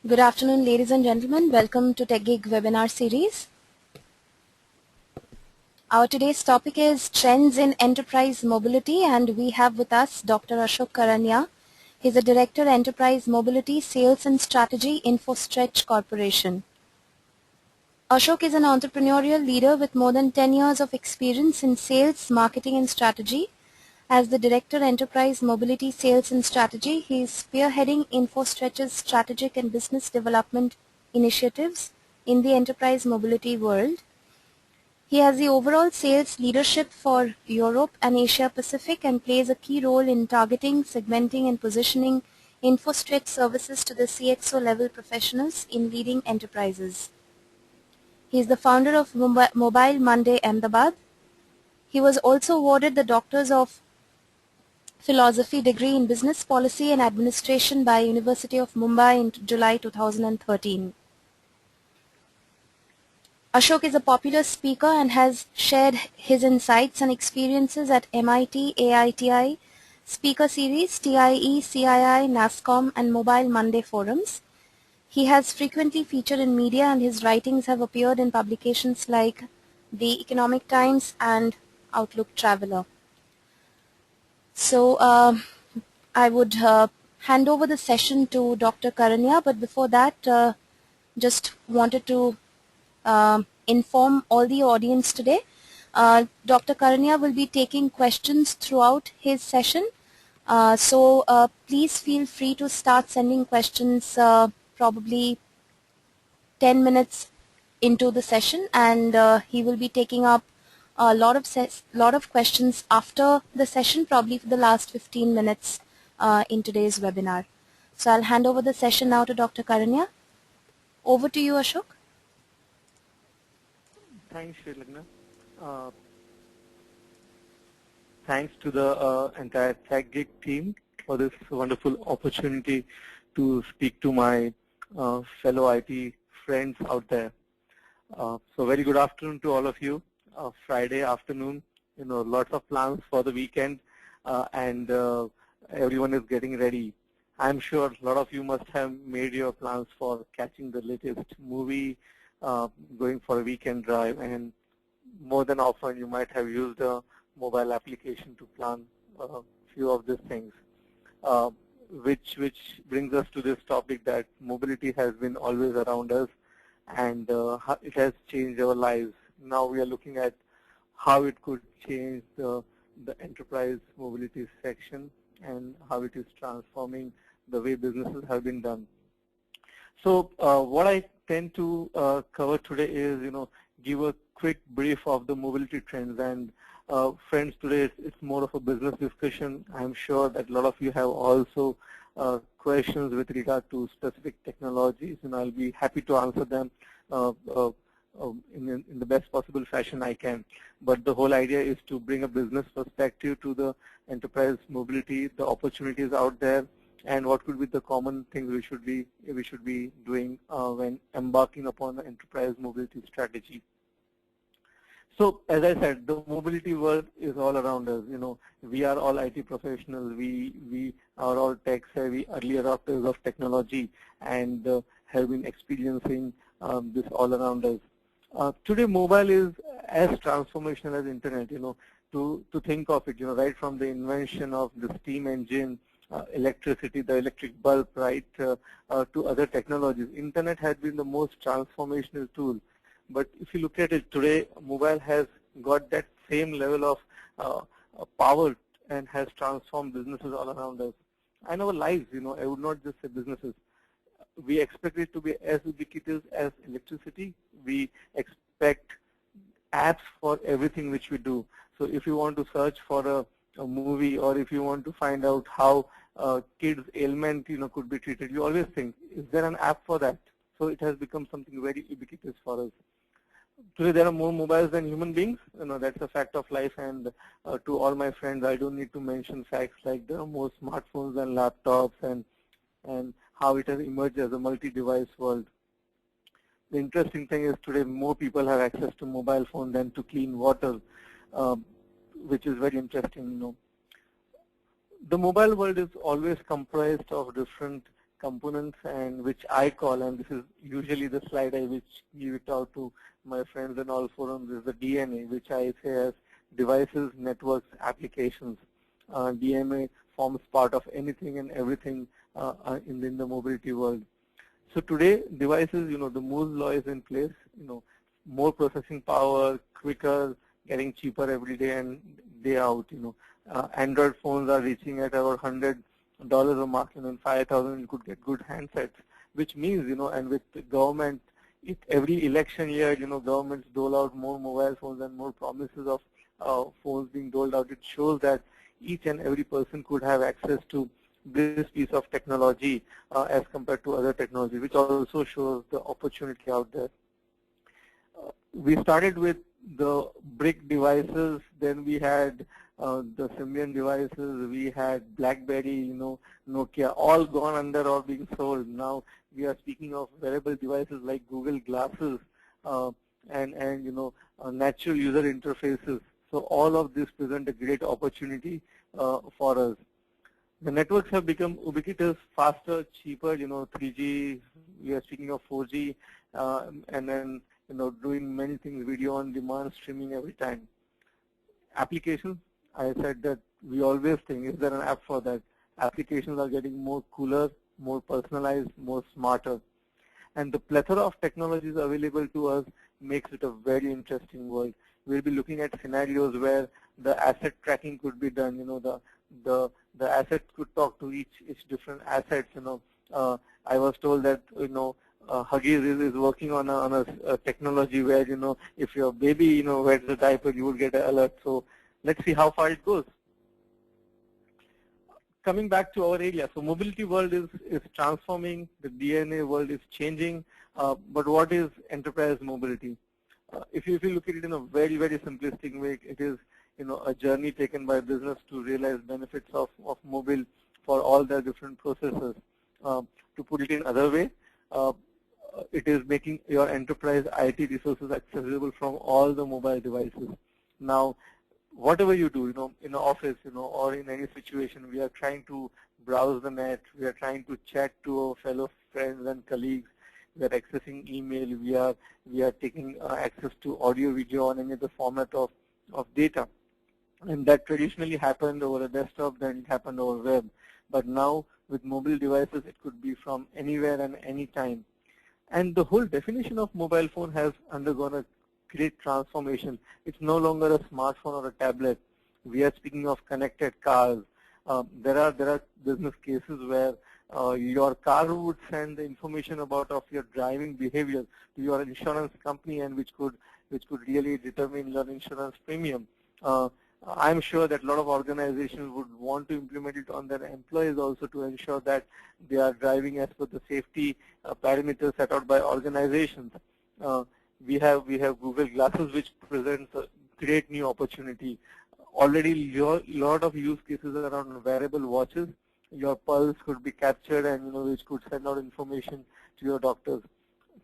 Good afternoon, ladies and gentlemen. Welcome to TechGig webinar series. Our today's topic is Trends in Enterprise Mobility, and we have with us Dr. Ashok Karanya. He's a Director, Enterprise Mobility, Sales and Strategy, InfoStretch Corporation. Ashok is an entrepreneurial leader with more than 10 years of experience in sales, marketing and strategy. As the Director, Enterprise Mobility, Sales and Strategy, he is spearheading InfoStretch's strategic and business development initiatives in the enterprise mobility world. He has the overall sales leadership for Europe and Asia Pacific and plays a key role in targeting, segmenting and positioning InfoStretch services to the CXO level professionals in leading enterprises. He is the founder of Mobile Monday Ahmedabad. He was also awarded the Doctors of Philosophy degree in Business Policy and Administration by University of Mumbai in July 2013. Ashok is a popular speaker and has shared his insights and experiences at MIT, AITI, Speaker Series, TIE, CII, NASSCOM and Mobile Monday forums. He has frequently featured in media and his writings have appeared in publications like The Economic Times and Outlook Traveler. So I would hand over the session to Dr. Karanya, but before that, just wanted to inform all the audience today. Dr. Karanya will be taking questions throughout his session. So please feel free to start sending questions probably 10 minutes into the session, and he will be taking up a lot of questions after the session, probably for the last 15 minutes in today's webinar. So I'll hand over the session now to Dr. Karanya. Over to you, Ashok. Thanks, Srilagna. Thanks to the entire TechGig team for this wonderful opportunity to speak to my fellow IT friends out there. So very good afternoon to all of you. Friday afternoon, lots of plans for the weekend, and everyone is getting ready. I'm sure a lot of you must have made your plans for catching the latest movie, going for a weekend drive, and more than often you might have used a mobile application to plan a few of these things, which brings us to this topic that mobility has been always around us, and it has changed our lives. Now we are looking at how it could change the enterprise mobility section and how it is transforming the way businesses have been done. So what I tend to cover today is, give a quick brief of the mobility trends. And friends, today it's more of a business discussion. I'm sure that a lot of you have also questions with regard to specific technologies, and I'll be happy to answer them in the best possible fashion I can. But the whole idea is to bring a business perspective to the enterprise mobility, the opportunities out there, and what could be the common things we should be doing when embarking upon the enterprise mobility strategy. So as I said, the mobility world is all around us. We are all IT professionals. We are all tech savvy, early adopters of technology, and have been experiencing this all around us. Today, mobile is as transformational as internet. To think of it, right from the invention of the steam engine, electricity, the electric bulb, right, to other technologies. Internet has been the most transformational tool. But if you look at it today, mobile has got that same level of power and has transformed businesses all around us. And our lives, I would not just say businesses. We expect it to be as ubiquitous as electricity. We expect apps for everything which we do. So if you want to search for a movie, or if you want to find out how kids' ailment could be treated, you always think, is there an app for that? So it has become something very ubiquitous for us. Today there are more mobiles than human beings. That's a fact of life. And to all my friends, I don't need to mention facts like there are more smartphones and laptops, and how it has emerged as a multi-device world. The interesting thing is today more people have access to mobile phone than to clean water, which is very interesting. The mobile world is always comprised of different components, and which I call, and this is usually the slide I which give it out to my friends in all forums, is the DNA, which I say as devices, networks, applications. DMA forms part of anything and everything in the mobility world. So today, devices, the Moore's law is in place. More processing power, quicker, getting cheaper every day and day out. Android phones are reaching at about $100 a mark, and in 5,000 you could get good handsets, which means, and with the government, every election year, governments dole out more mobile phones and more promises of phones being doled out. It shows that each and every person could have access to this piece of technology as compared to other technology, which also shows the opportunity out there. We started with the brick devices, then we had the Symbian devices, we had BlackBerry, Nokia, all gone under or being sold. Now we are speaking of wearable devices like Google Glasses and natural user interfaces. So all of this present a great opportunity for us. The networks have become ubiquitous, faster, cheaper, 3G, we are speaking of 4G, and then, doing many things, video on demand, streaming every time. Applications, I said that we always think, is there an app for that? Applications are getting more cooler, more personalized, more smarter. And the plethora of technologies available to us makes it a very interesting world. We'll be looking at scenarios where the asset tracking could be done, the assets could talk to each different assets. I was told that Huggies is working on a technology where if your baby wears a diaper, you would get an alert. So let's see how far it goes. Coming back to our area, so mobility world is transforming, the DNA world is changing, but what is enterprise mobility? If you look at it in a very, very simplistic way, it is a journey taken by business to realize benefits of mobile for all their different processes. To put it in another way, it is making your enterprise IT resources accessible from all the mobile devices. Now, whatever you do, in an office, or in any situation, we are trying to browse the net, we are trying to chat to our fellow friends and colleagues, we are accessing email, we are taking access to audio, video on any other format of data. And that traditionally happened over a desktop, then it happened over web. But now with mobile devices, it could be from anywhere and any time. And the whole definition of mobile phone has undergone a great transformation. It's no longer a smartphone or a tablet. We are speaking of connected cars. There are business cases where your car would send the information about of your driving behavior to your insurance company, and which could really determine your insurance premium. I'm sure that a lot of organizations would want to implement it on their employees also to ensure that they are driving as per the safety parameters set out by organizations. We have Google Glasses, which presents a great new opportunity. Already a lot of use cases around wearable watches. Your pulse could be captured and which could send out information to your doctors.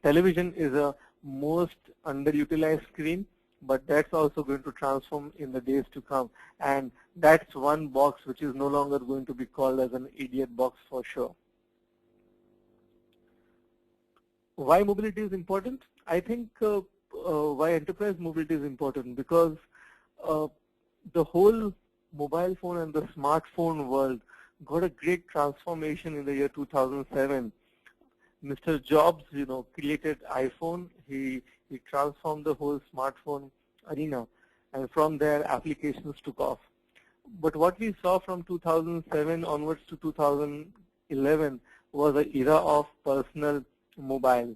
Television is a most underutilized screen, but that's also going to transform in the days to come. And that's one box which is no longer going to be called as an idiot box for sure. Why mobility is important? I think why enterprise mobility is important, because the whole mobile phone and the smartphone world got a great transformation in the year 2007. Mr. Jobs, created iPhone. He transformed the whole smartphone arena, and from there applications took off. But what we saw from 2007 onwards to 2011 was an era of personal mobile.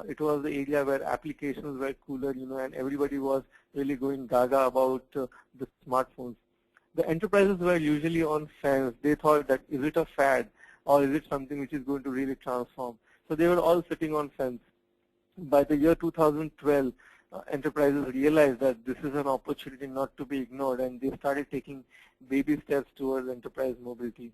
It was the area where applications were cooler, and everybody was really going gaga about the smartphones. The enterprises were usually on fence. They thought that, is it a fad, or is it something which is going to really transform? So they were all sitting on fence. By the year 2012, enterprises realized that this is an opportunity not to be ignored, and they started taking baby steps towards enterprise mobility.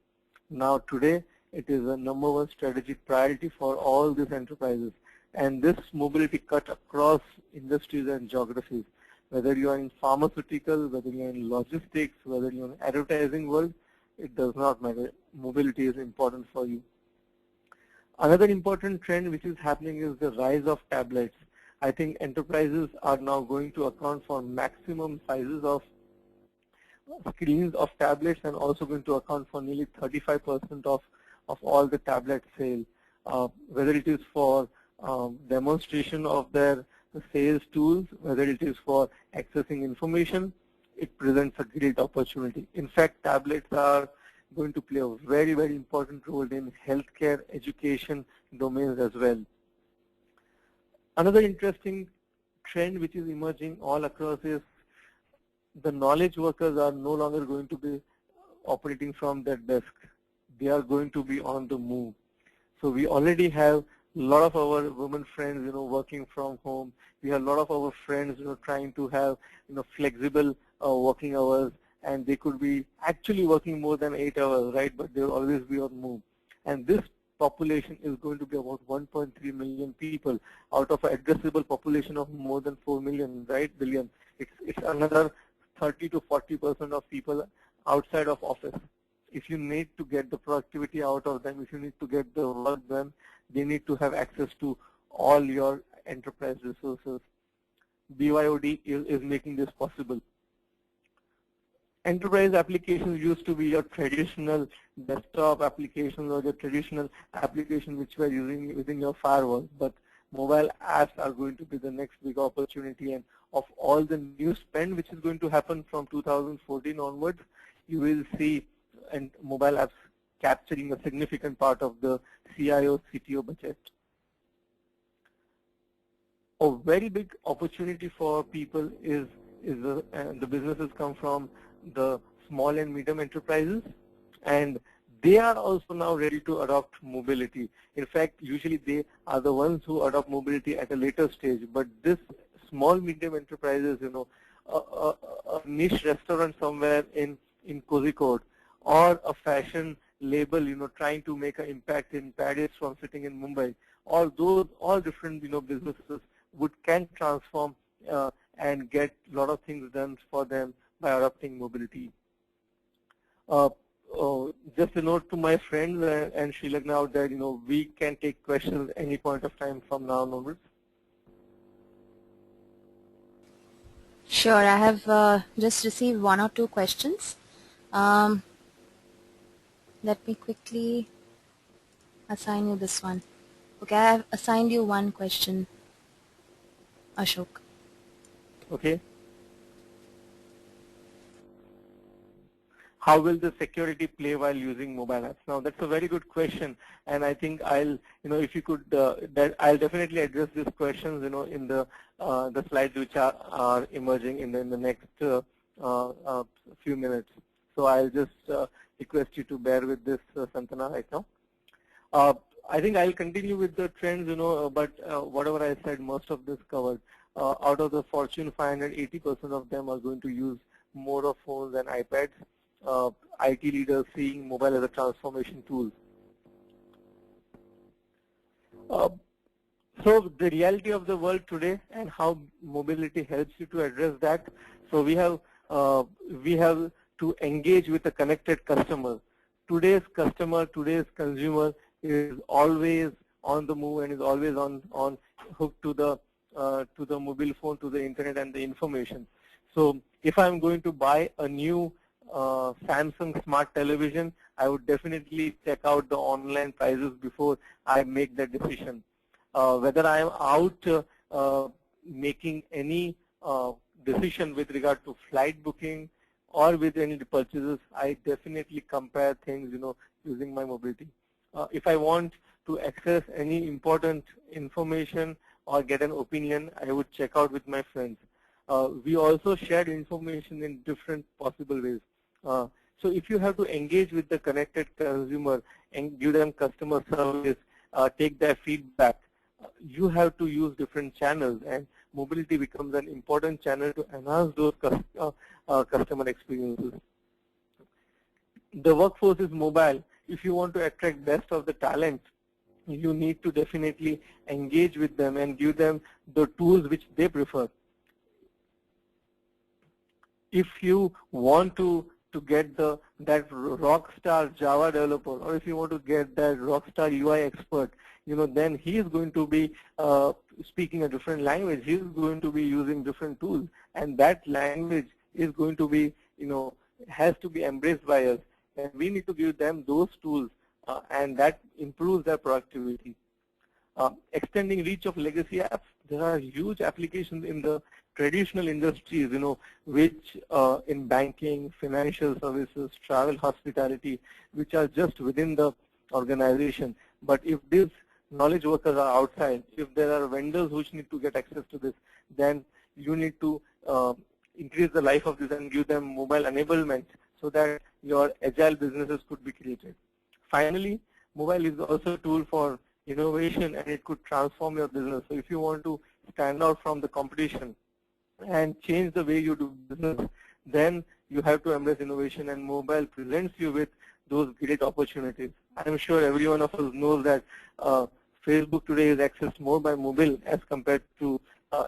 Now today, it is a #1 strategic priority for all these enterprises. And this mobility cut across industries and geographies. Whether you are in pharmaceutical, whether you are in logistics, whether you are in advertising world, it does not matter. Mobility is important for you. Another important trend which is happening is the rise of tablets. I think enterprises are now going to account for maximum sizes of screens of tablets and also going to account for nearly 35% of all the tablet sales. Whether it is for demonstration of their sales tools, whether it is for accessing information, it presents a great opportunity. In fact, tablets are going to play a very, very important role in healthcare, education domains as well. Another interesting trend which is emerging all across is the knowledge workers are no longer going to be operating from their desk. They are going to be on the move. So we already have a lot of our women friends, working from home. We have a lot of our friends, trying to have, flexible working hours, and they could be actually working more than 8 hours, right? But they'll always be on move. And this population is going to be about 1.3 million people out of an addressable population of more than 4 million, right? Billion. It's another 30 to 40% of people outside of office. If you need to get the productivity out of them, if you need to get the work done, they need to have access to all your enterprise resources. BYOD is making this possible. Enterprise applications used to be your traditional desktop applications or your traditional application which you are using within your firewall, but mobile apps are going to be the next big opportunity, and of all the new spend which is going to happen from 2014 onwards, you will see and mobile apps capturing a significant part of the CIO, CTO budget. A very big opportunity for people is the businesses come from the small and medium enterprises, and they are also now ready to adopt mobility. In fact, usually they are the ones who adopt mobility at a later stage, but this small medium enterprises, a niche restaurant somewhere in Kozhikode, or a fashion label, trying to make an impact in Paris from sitting in Mumbai, all different, businesses can transform and get a lot of things done for them by adopting mobility. Just a note to my friends and Srilagna out there, we can take questions any point of time from now onwards. Sure, I have just received 1 or 2 questions. Let me quickly assign you this one. Okay, I have assigned you 1 question, Ashok. Okay. How will the security play while using mobile apps? Now, that's a very good question, and I think I'll, if you could, I'll definitely address these questions, in the slides which are emerging in the next few minutes. So I'll just request you to bear with this, Santana, right now. I think I'll continue with the trends, but whatever I said, most of this covered. Out of the Fortune 500, 80% of them are going to use more of phones than iPads. IT leaders seeing mobile as a transformation tool. So the reality of the world today and how mobility helps you to address that. So we have to engage with a connected customer. Today's customer, today's consumer is always on the move and is always on hooked to the mobile phone, to the internet and the information. So if I'm going to buy a new Samsung smart television, I would definitely check out the online prices before I make that decision. Whether I am out making any decision with regard to flight booking or with any purchases, I definitely compare things, using my mobility. If I want to access any important information or get an opinion, I would check out with my friends. We also shared information in different possible ways. So if you have to engage with the connected consumer and give them customer service, take their feedback, you have to use different channels, and mobility becomes an important channel to enhance those customer experiences. The workforce is mobile. If you want to attract best of the talent, you need to definitely engage with them and give them the tools which they prefer. If you want to get the that rock star Java developer, or if you want to get that rock star UI expert, then he is going to be speaking a different language. He is going to be using different tools, and that language is going to be, has to be embraced by us. And we need to give them those tools, and that improves their productivity. Extending reach of legacy apps. There are huge applications in the traditional industries, which in banking, financial services, travel, hospitality, which are just within the organization. But if these knowledge workers are outside, if there are vendors which need to get access to this, then you need to increase the life of this and give them mobile enablement so that your agile businesses could be created. Finally, mobile is also a tool for innovation, and it could transform your business. So if you want to stand out from the competition and change the way you do business, then you have to embrace innovation, and mobile presents you with those great opportunities. I'm sure every one of us knows that Facebook today is accessed more by mobile as compared to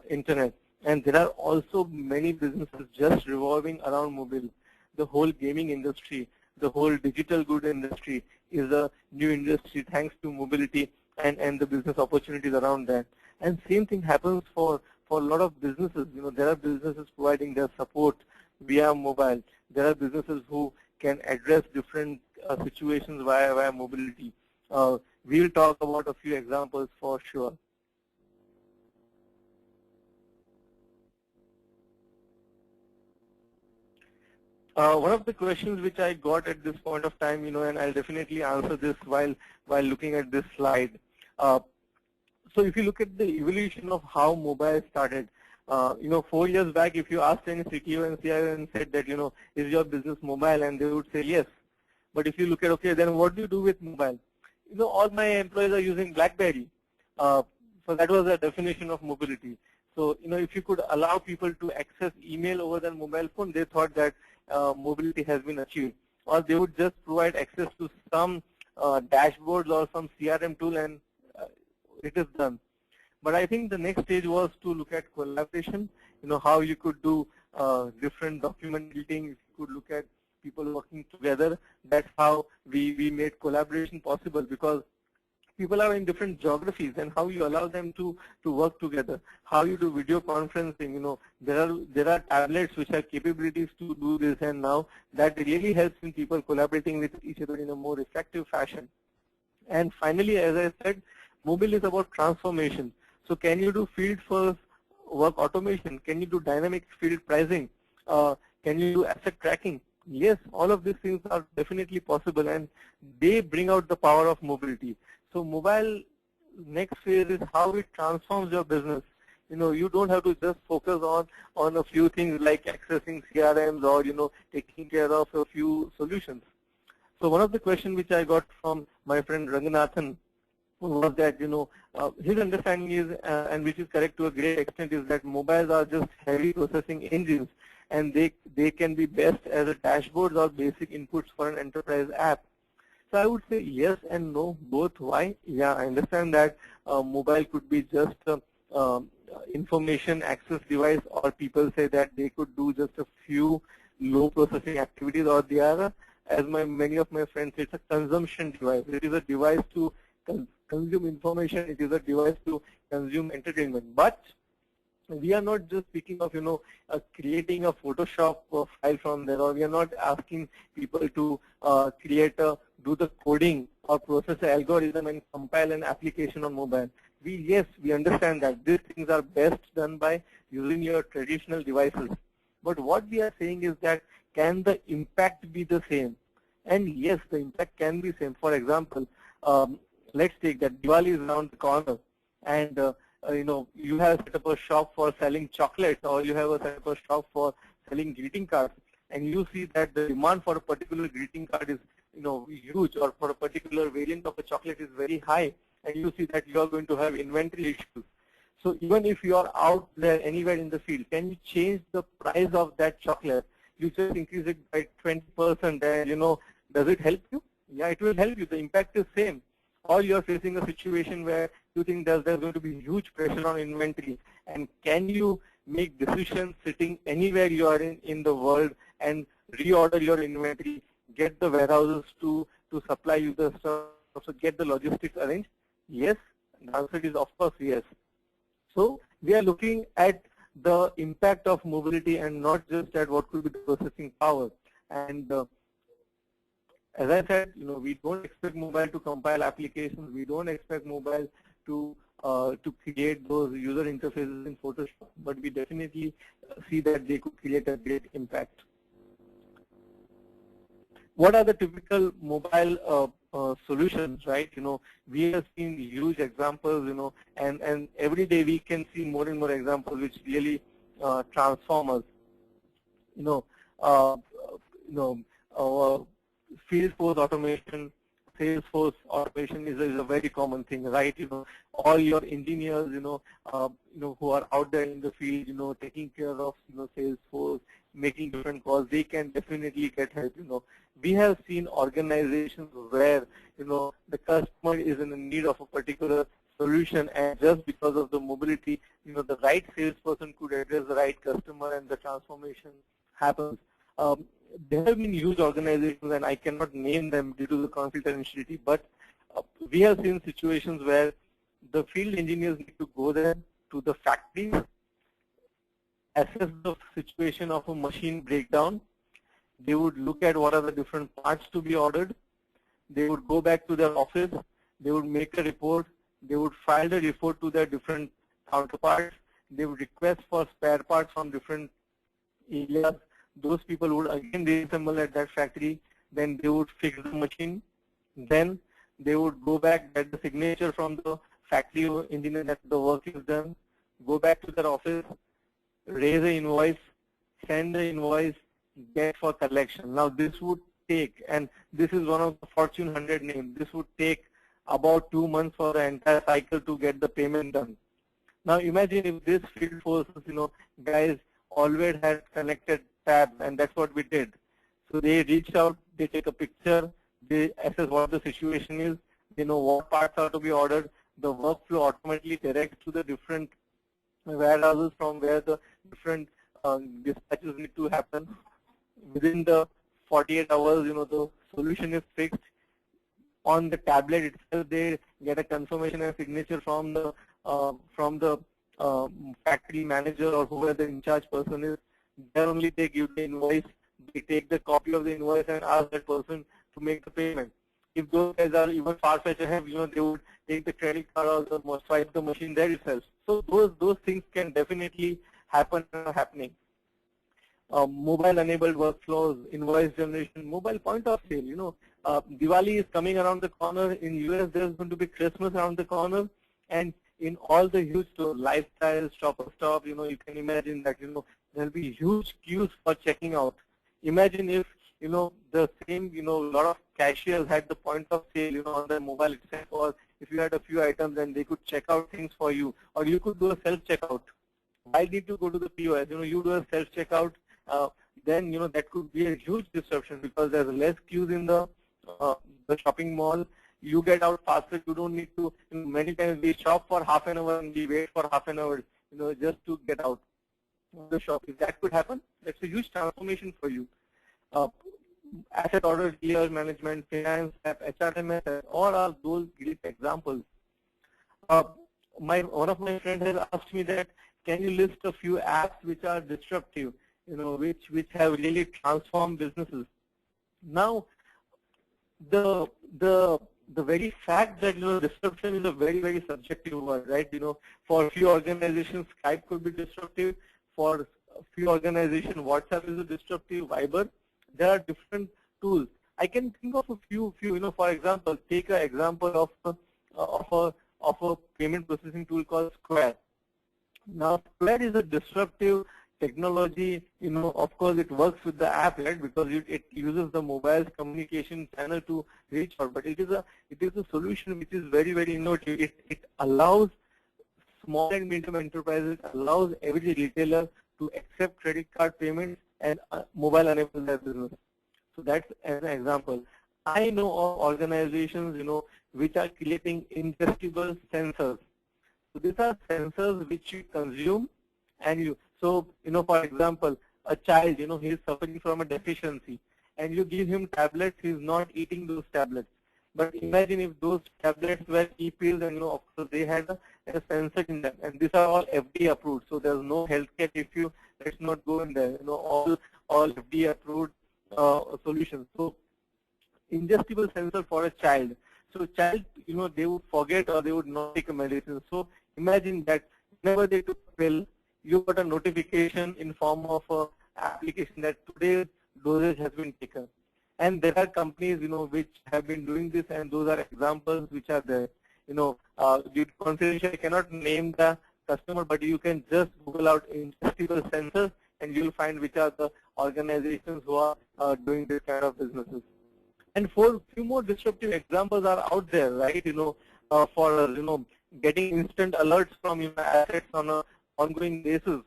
internet. And there are also many businesses just revolving around mobile. The whole gaming industry, the whole digital good industry is a new industry thanks to mobility and the business opportunities around that. And same thing happens for a lot of businesses. There are businesses providing their support via mobile. There are businesses who can address different situations via mobility. We'll talk about a few examples for sure. One of the questions which I got at this point of time, and I'll definitely answer this while looking at this slide. So if you look at the evolution of how mobile started, 4 years back, if you asked any CTO and CIO and said that, is your business mobile, and they would say yes. But if you look at, okay, then what do you do with mobile? All my employees are using BlackBerry. So that was the definition of mobility. So, if you could allow people to access email over their mobile phone, they thought that mobility has been achieved. Or they would just provide access to some dashboards or some CRM tool, and it is done. But I think the next stage was to look at collaboration, how you could do different document building, you could look at people working together. That's how we made collaboration possible, because people are in different geographies, and how you allow them to work together, how you do video conferencing. There are tablets which have capabilities to do this, and now that really helps in people collaborating with each other in a more effective fashion. And finally, as I said, mobile is about transformation. So can you do field first work automation? Can you do dynamic field pricing? Can you do asset tracking? Yes, all of these things are definitely possible, and they bring out the power of mobility. So mobile next phase is how it transforms your business. You don't have to just focus on a few things like accessing CRMs or taking care of a few solutions. So one of the questions which I got from my friend Ranganathan was that his understanding is, and which is correct to a great extent, is that mobiles are just heavy processing engines, and they can be best as a dashboards or basic inputs for an enterprise app. So I would say yes and no, both. Why? Yeah, I understand that mobile could be just information access device, or people say that they could do just a few low processing activities, or they are, as many of my friends say, it's a consumption device. It is a device to consume information. It is a device to consume entertainment. But we are not just speaking of creating a Photoshop file from there, or we are not asking people to do the coding or process the algorithm and compile an application on mobile. Yes, we understand that these things are best done by using your traditional devices. But what we are saying is that, can the impact be the same? And yes, the impact can be same. For example, let's take that Diwali is around the corner, and you have set up a shop for selling chocolates, or you have set up a shop for selling greeting cards, and you see that the demand for a particular greeting card is huge, or for a particular variant of a chocolate is very high, and you see that you are going to have inventory issues. So even if you are out there anywhere in the field, can you change the price of that chocolate? You just increase it by 20%, and does it help you? Yeah, it will help you. The impact is same. Or you are facing a situation where you think there's going to be huge pressure on inventory, and can you make decisions sitting anywhere you are in the world and reorder your inventory, get the warehouses to supply you the stuff, so get the logistics arranged? Yes. The answer is of course yes. So we are looking at the impact of mobility and not just at what could be the processing power. And as I said, we don't expect mobile to compile applications. We don't expect mobile to create those user interfaces in Photoshop, but we definitely see that they could create a great impact. What are the typical mobile solutions, right? We have seen huge examples, and every day we can see more and more examples which really transform us. Field force automation, Salesforce automation is a very common thing, right? All your engineers, who are out there in the field, taking care of, Salesforce, making different calls, they can definitely get help. We have seen organizations where, the customer is in need of a particular solution, and just because of the mobility, the right salesperson could address the right customer, and the transformation happens. There have been huge organizations, and I cannot name them due to the confidentiality, but we have seen situations where the field engineers need to go there to the factories, assess the situation of a machine breakdown. They would look at what are the different parts to be ordered. They would go back to their office. They would make a report. They would file the report to their different counterparts. They would request for spare parts from different areas. Those people would again reassemble at that factory. Then they would fix the machine. Then they would go back, get the signature from the factory engineer that the work is done, go back to their office, raise an invoice, send the invoice, get for collection. Now this would take, and this is one of the Fortune 100 names, this would take about 2 months for the entire cycle to get the payment done. Now imagine if this field forces, guys always had connected tabs, and that's what we did. So they reach out, they take a picture, they assess what the situation is, they know what parts are to be ordered, the workflow automatically directs to the different warehouses from where the different dispatches need to happen. Within the 48 hours, the solution is fixed. On the tablet itself, they get a confirmation and signature from the factory manager or whoever the in charge person is. Then only they give the invoice. They take the copy of the invoice and ask that person to make the payment. If those guys are even far-fetched ahead, they would take the credit card or swipe the machine there itself. So those things can definitely happen and are happening. Mobile-enabled workflows, invoice generation, mobile point of sale. Diwali is coming around the corner. In US, there's going to be Christmas around the corner, and in all the huge stores, Lifestyle, Shopper Stop, you can imagine that, there'll be huge queues for checking out. Imagine if, the same, a lot of cashiers had the point of sale, on their mobile itself, or if you had a few items and they could check out things for you, or you could do a self-checkout. Why need to go to the POS? You do a self-checkout, then, that could be a huge disruption because there's less queues in the shopping mall. You get out faster. You don't need to, many times we shop for half an hour and we wait for half an hour, just to get out of the shop. If that could happen, that's a huge transformation for you. Asset order, dealer management, finance app, HRMS, all are those great examples. One of my friends has asked me that, can you list a few apps which are disruptive, which have really transformed businesses? Now, the very fact that disruption is a very, very subjective word, right? For a few organizations, Skype could be disruptive. For a few organizations, WhatsApp is a disruptive. Viber. There are different tools. I can think of a few. For example, take an example of a payment processing tool called Square. Now, Square is a disruptive technology. Of course, it works with the app, right? Because it uses the mobile communication channel to reach out. But it is a solution which is very, very innovative. It allows small and medium enterprises, allows every retailer to accept credit card payments and mobile enable their business. So that's an example. I know of organizations, which are creating ingestible sensors. So these are sensors which you consume, and for example, a child, he is suffering from a deficiency, and you give him tablets, he's not eating those tablets. But imagine if those tablets were e-pills, and of course they had a sensor in them, and these are all FDA approved. So there's no healthcare issue. Let's not go in there. All FDA approved solutions. So ingestible sensor for a child. So child, they would forget or they would not take a medicine. So imagine that whenever they took a pill, you got a notification in form of a application that today's dosage has been taken. And there are companies, which have been doing this, and those are examples which are there. Due to confidentiality, I cannot name the customer, but you can just Google out ingestible sensors, and you'll find which are the organizations who are doing this kind of businesses. And for few more disruptive examples are out there, right? For getting instant alerts from assets on a ongoing basis,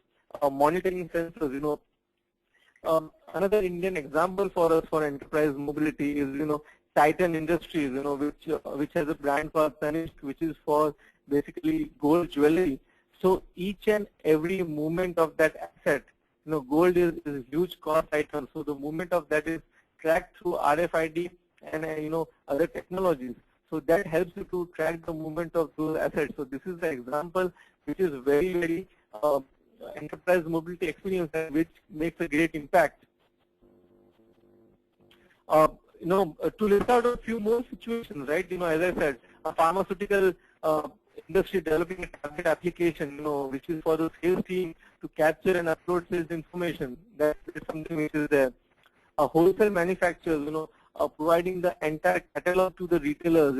monitoring sensors. Another Indian example for us for enterprise mobility is Titan Industries, which has a brand called Tanishq, which is for basically gold jewelry. So each and every movement of that asset, gold is a huge cost item. So the movement of that is tracked through RFID and other technologies. So that helps you to track the movement of those assets. So this is the example which is very, very enterprise mobility experience, which makes a great impact. To list out a few more situations, right? As I said, a pharmaceutical industry developing a tablet application, which is for the sales team to capture and upload sales information. That is something which is there. A wholesale manufacturer, providing the entire catalog to the retailers,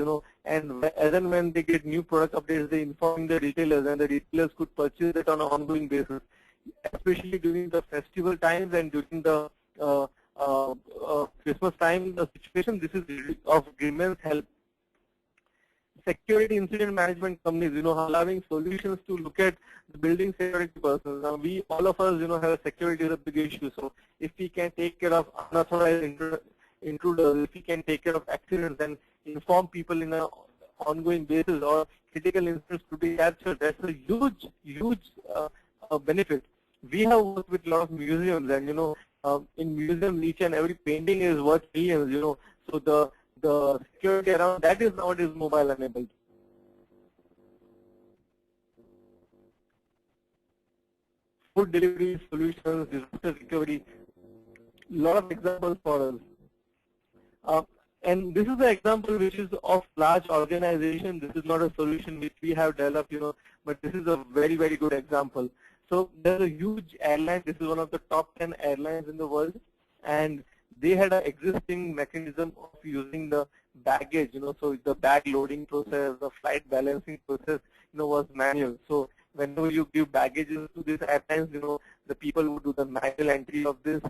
and as and when they get new product updates, they inform the retailers, and the retailers could purchase it on an ongoing basis, especially during the festival times and during the Christmas time situation. This is of immense help. Security incident management companies, allowing solutions to look at the building security persons. Now, all of us, have security is a big issue. So if we can take care of unauthorized intruders, if we can take care of accidents and inform people in an ongoing basis, or critical incidents to be captured, that's a huge, huge benefit. We have worked with a lot of museums, and in museums, each and every painting is worth millions. So the security around that is nowadays mobile enabled. Food delivery solutions, disaster recovery, a lot of examples for us. And this is an example which is of large organization. This is not a solution which we have developed, but this is a very, very good example. So there's a huge airline. This is one of the top 10 airlines in the world, and they had an existing mechanism of using the baggage. So the bag loading process, the flight balancing process, was manual. So whenever you give baggages to these airlines, the people would do the manual entry of this.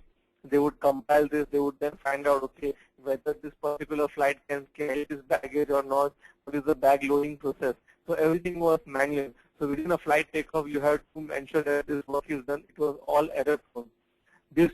They would compile this. They would then find out, okay, whether this particular flight can carry this baggage or not. What is the bag loading process? So everything was manual. So within a flight takeoff, you have to ensure that this work is done. It was all error-prone. This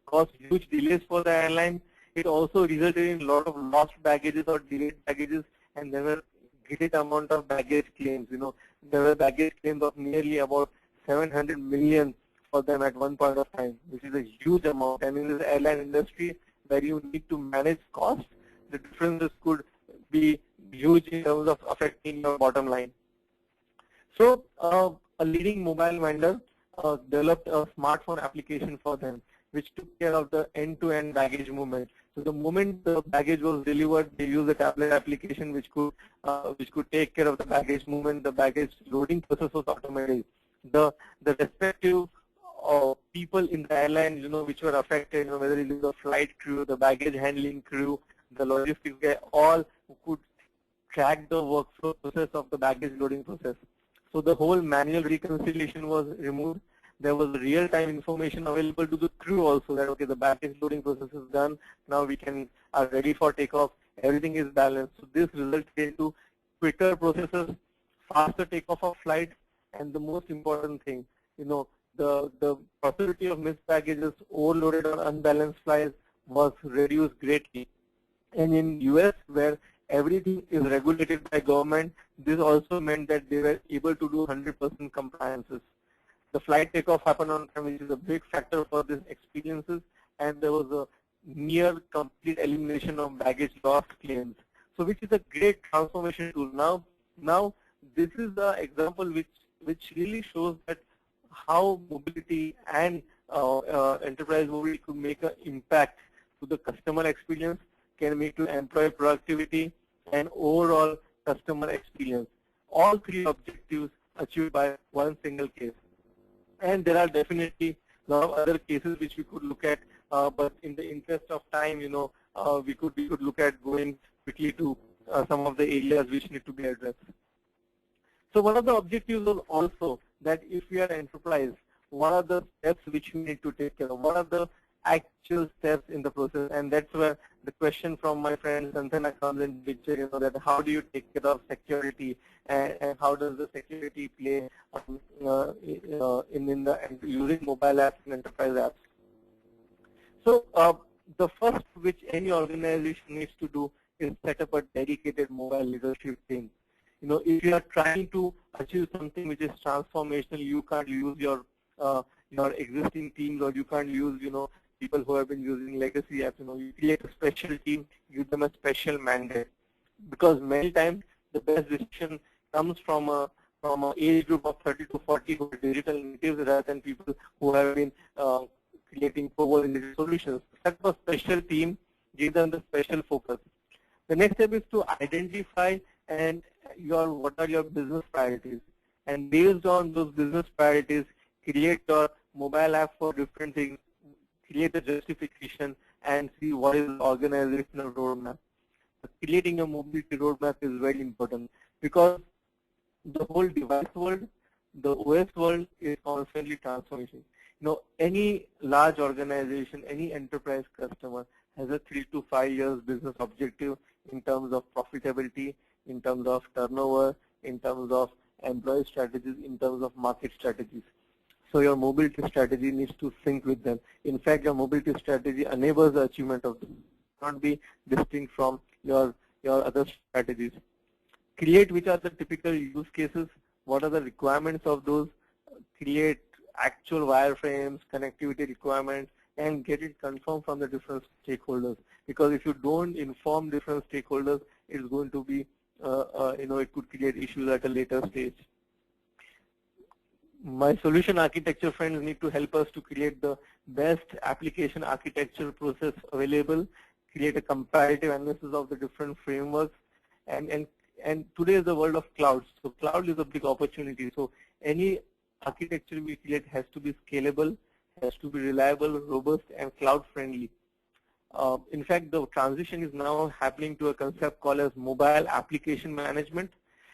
caused huge delays for the airline. It also resulted in a lot of lost baggages or delayed baggages, and there were great amount of baggage claims. There were baggage claims of nearly about 700 million for them at one point of time, which is a huge amount. And in this airline industry, where you need to manage costs, the differences could be huge in terms of affecting your bottom line. So a leading mobile vendor developed a smartphone application for them, which took care of the end-to-end baggage movement. So the moment the baggage was delivered, they used a tablet application which could take care of the baggage movement. The baggage loading process was automated. The respective people in the airline, which were affected, whether it is the flight crew, the baggage handling crew, the logistics guy, all could track the workflow process of the baggage loading process. So the whole manual reconciliation was removed. There was real-time information available to the crew also that, okay, the baggage loading process is done. Now we are ready for takeoff. Everything is balanced. So this resulted into quicker processes, faster takeoff of flights, and the most important thing, the possibility of missed baggages, overloaded or unbalanced flights was reduced greatly. And in US, where everything is regulated by government, this also meant that they were able to do 100% compliances. The flight takeoff happened on time, which is a big factor for these experiences, and there was a near complete elimination of baggage loss claims. So which is a great transformation tool. Now this is the example which really shows that how mobility and enterprise mobility could make an impact to the customer experience, can make to employee productivity and overall customer experience. All three objectives achieved by one single case. And there are definitely a lot of other cases which we could look at, but in the interest of time, we could look at going quickly to some of the areas which need to be addressed. So one of the objectives was also that if we are enterprise, what are the steps which we need to take care of? What are the actual steps in the process? And that's where the question from my friend Santana comes in picture, that how do you take care of security and how does the security play in using mobile apps and enterprise apps? So the first which any organization needs to do is set up a dedicated mobile leadership team. If you are trying to achieve something which is transformational, you can't use your existing teams, or you can't use people who have been using legacy apps. You create a special team, give them a special mandate, because many times the best decision comes from a age group of 30 to 40 who are digital natives rather than people who have been creating digital solutions. Set up a special team, give them the special focus. The next step is to identify what are your business priorities, and based on those business priorities, create your mobile app for different things, create a justification, and see what is the organizational roadmap. Creating a mobility roadmap is very important, because the whole device world, the OS world is constantly transforming. Any large organization, any enterprise customer has a 3 to 5 years business objective in terms of profitability, in terms of turnover, in terms of employee strategies, in terms of market strategies. So your mobility strategy needs to sync with them. In fact, your mobility strategy enables the achievement of them. It cannot be distinct from your other strategies. Create which are the typical use cases, what are the requirements of those, create actual wireframes, connectivity requirements, and get it confirmed from the different stakeholders. Because if you don't inform different stakeholders, it's going to be, it could create issues at a later stage. My solution architecture friends need to help us to create the best application architecture process available, create a comparative analysis of the different frameworks, and today is the world of clouds. So cloud is a big opportunity. So any architecture we create has to be scalable, has to be reliable, robust, and cloud friendly. In fact, the transition is now happening to a concept called as mobile application management,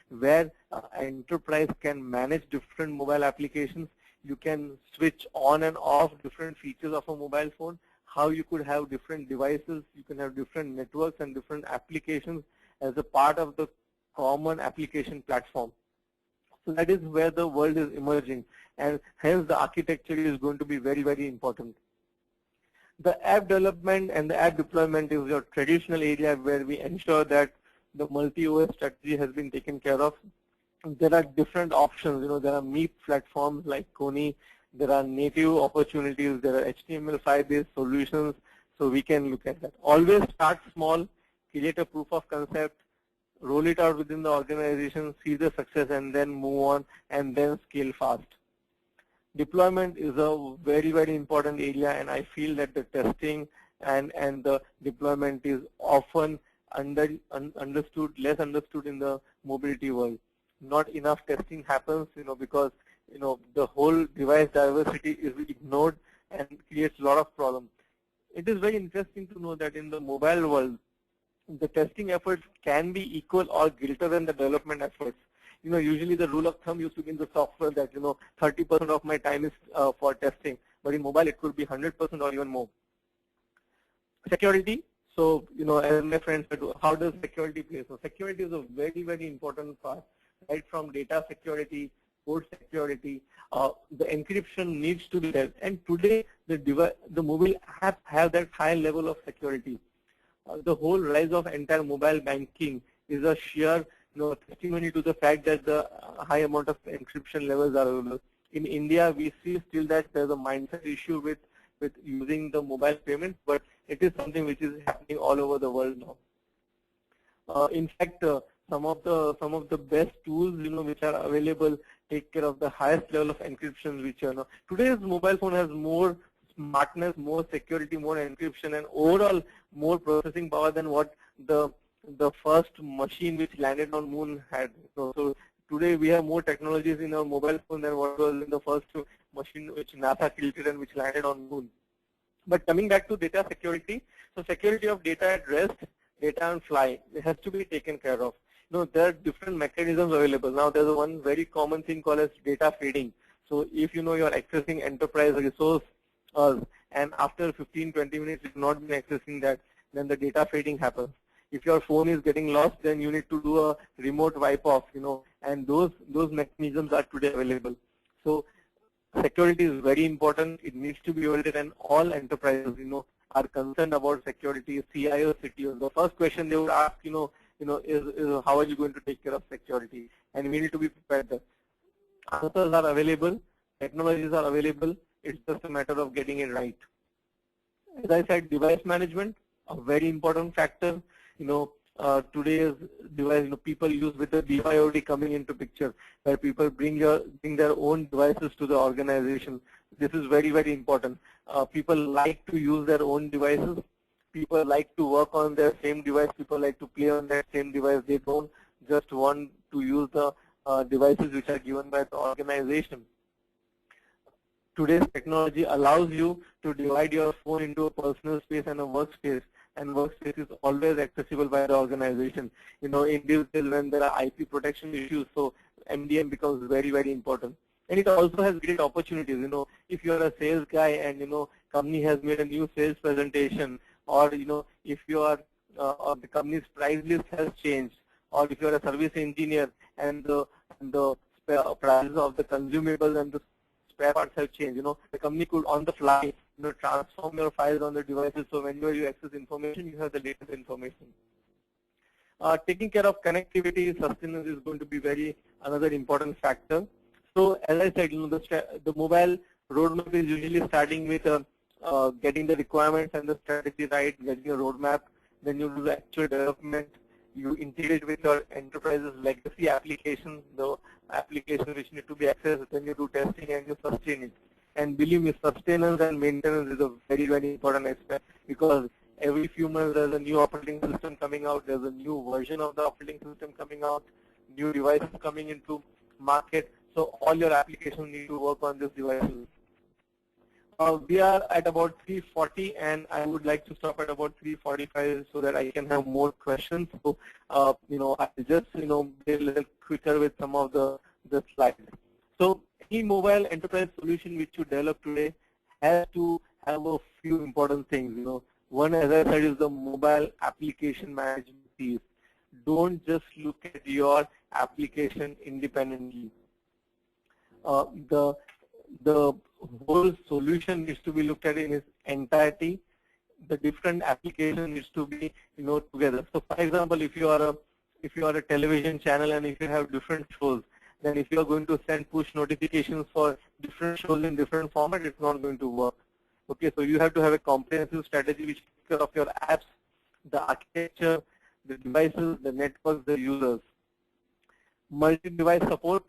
where enterprise can manage different mobile applications. You can switch on and off different features of a mobile phone, how you could have different devices, you can have different networks and different applications as a part of the common application platform. So that is where the world is emerging, and hence the architecture is going to be very, very important. The app development and the app deployment is your traditional area where we ensure that the multi-OS strategy has been taken care of. There are different options. There are MIP platforms like Kony. There are native opportunities. There are HTML5 based solutions. So we can look at that. Always start small, create a proof of concept, roll it out within the organization, see the success, and then move on, and then scale fast. Deployment is a very, very important area, and I feel that the testing and the deployment is often understood, less understood in the mobility world. Not enough testing happens, because the whole device diversity is ignored and creates a lot of problems. It is very interesting to know that in the mobile world, the testing efforts can be equal or greater than the development efforts. Usually the rule of thumb used to be in the software that 30% of my time is for testing, but in mobile it could be 100% or even more. Security. So as my friend said, how does security play? So security is a very, very important part, right from data security, code security. The encryption needs to be there, and today the mobile apps have that high level of security. The whole rise of entire mobile banking is a sheer testimony to the fact that the high amount of encryption levels are available. In India, we see still that there's a mindset issue with with using the mobile payments, but it is something which is happening all over the world now. In fact, some of the best tools which are available take care of the highest level of encryption which are now. Today's mobile phone has more smartness, more security, more encryption, and overall more processing power than what the first machine which landed on moon had. So today we have more technologies in our mobile phone than what was in the first machine which NASA tilted and which landed on moon. But coming back to data security, so security of data at rest, data on fly, it has to be taken care of. There are different mechanisms available. Now there's one very common thing called as data fading. So if you're accessing enterprise resource and after 15-20 minutes you've not been accessing that, then the data fading happens. If your phone is getting lost, then you need to do a remote wipe off, and those mechanisms are today available. So security is very important. It needs to be audited, and all enterprises, are concerned about security. CIO, CTOs, the first question they would ask, is how are you going to take care of security? And we need to be prepared. The answers are available, technologies are available. It's just a matter of getting it right. As I said, device management, a very important factor. Today's device, people use with the BYOD coming into picture, where people bring their own devices to the organization. This is very, very important. People like to use their own devices. People like to work on their same device. People like to play on that same device. They don't just want to use the devices which are given by the organization. Today's technology allows you to divide your phone into a personal space and a workspace, and workspace is always accessible by the organization. In these days when there are IP protection issues, so MDM becomes very, very important. And it also has great opportunities. If you are a sales guy and company has made a new sales presentation, or if you are or the company's price list has changed, or if you are a service engineer and the prices of the consumables and the spare parts have changed, the company could on the fly transform your files on the devices, so whenever you access information, you have the latest information. Taking care of connectivity, sustenance is going to be another important factor. So as I said, the mobile roadmap is usually starting with getting the requirements and the strategy right, getting a roadmap, then you do the actual development, you integrate with your enterprise's legacy applications, the applications which need to be accessed, then you do testing and you sustain it. And believe me, sustenance and maintenance is a very, very important aspect, because every few months there's a new operating system coming out, there's a new version of the operating system coming out, new devices coming into market, so all your applications need to work on these devices. We are at about 3:40, and I would like to stop at about 3:45 so that I can have more questions. So, I'll just, be a little quicker with some of the slides. So, any mobile enterprise solution which you develop today has to have a few important things. One, as I said, is the mobile application management piece. Don't just look at your application independently. The whole solution needs to be looked at in its entirety. The different application needs to be together. So for example, if you are a television channel and if you have different shows, then if you are going to send push notifications for different shows in different format, it's not going to work. Okay, so you have to have a comprehensive strategy which takes care of your apps, the architecture, the devices, the networks, the users. Multi-device support.